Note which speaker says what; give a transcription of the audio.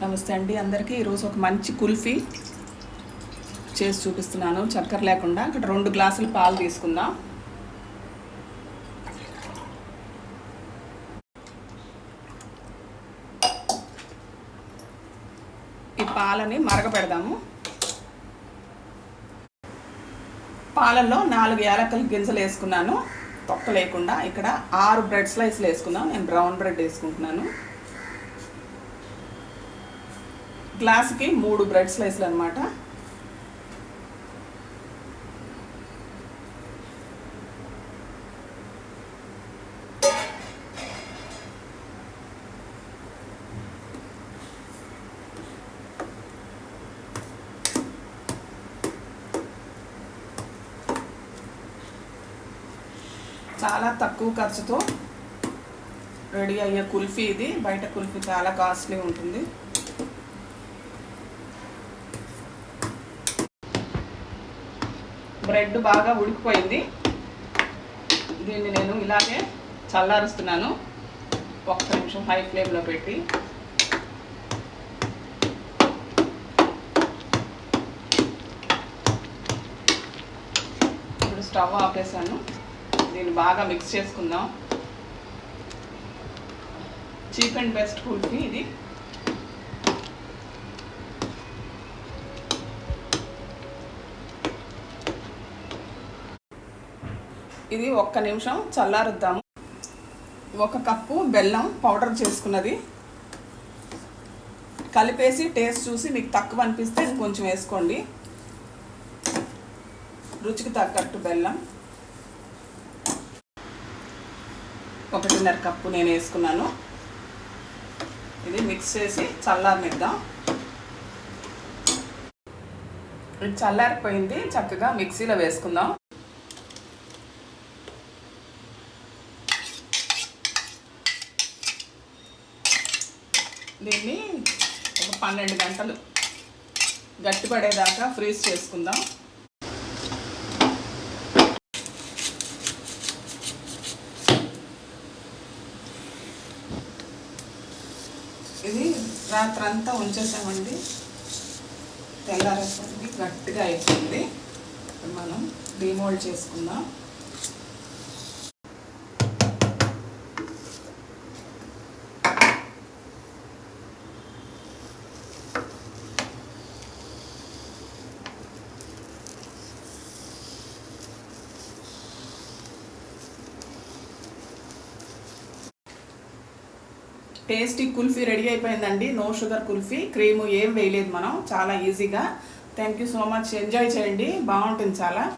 Speaker 1: నమస్తే అండి అందరికీ. ఈరోజు ఒక మంచి కుల్ఫీ చేసి చూపిస్తున్నాను, చక్కెర లేకుండా. ఇక్కడ 2 గ్లాసులు పాలు తీసుకుందాం. ఈ పాలని మరగపెడదాము. పాలల్లో 4 యాలకుల గింజలు వేసుకున్నాను, తొక్క లేకుండా. ఇక్కడ 6 బ్రెడ్ స్లైస్లు వేసుకుందాం. నేను బ్రౌన్ బ్రెడ్ వేసుకుంటున్నాను. గ్లాసుకి 3 బ్రెడ్ స్లైస్లు అనమాట. చాలా తక్కువ ఖర్చుతో రెడీ అయ్యే కుల్ఫీ ఇది. బయట కుల్ఫీ చాలా కాస్ట్లీ ఉంటుంది. బ్రెడ్ బాగా ఉడికిపోయింది. దీన్ని నేను ఇలాగే చల్లారుస్తున్నాను. 1 నిమిషం హై ఫ్లేమ్లో పెట్టి. ఇప్పుడు స్టవ్ ఆపేసాను. దీన్ని బాగా మిక్స్ చేసుకుందాం. చీప్ అండ్ బెస్ట్ కుల్ఫీ ఇది. ఇది 1 నిమిషం చల్లారుద్దాము. 1 కప్పు బెల్లం పౌడర్ చేసుకున్నది కలిపేసి టేస్ట్ చూసి మీకు తక్కువ అనిపిస్తే కొంచెం వేసుకోండి. రుచికి తగ్గట్టు బెల్లం 1.5 కప్పు నేను వేసుకున్నాను. ఇది మిక్స్ చేసి చల్లారనిద్దాం. ఇది చల్లారిపోయింది. చక్కగా మిక్సీలో వేసుకుందాం. దీన్ని ఒక 12 గంటలు గట్టిపడేదాకా ఫ్రీజ్ చేసుకుందాం. ఇది రాత్రంతా ఉంచేసామండి. తెల్లారేసరికి గట్టిగా అయిపోయింది. మనం డీమోల్డ్ చేసుకుందాం. టేస్టీ కుల్ఫీ రెడీ అయిపోయిందండి. No sugar kulfi. క్రీము ఏం వేయలేదు మనం. చాలా ఈజీగా. Thank you so much. Enjoy చేయండి, బాగుంటుంది చాలా.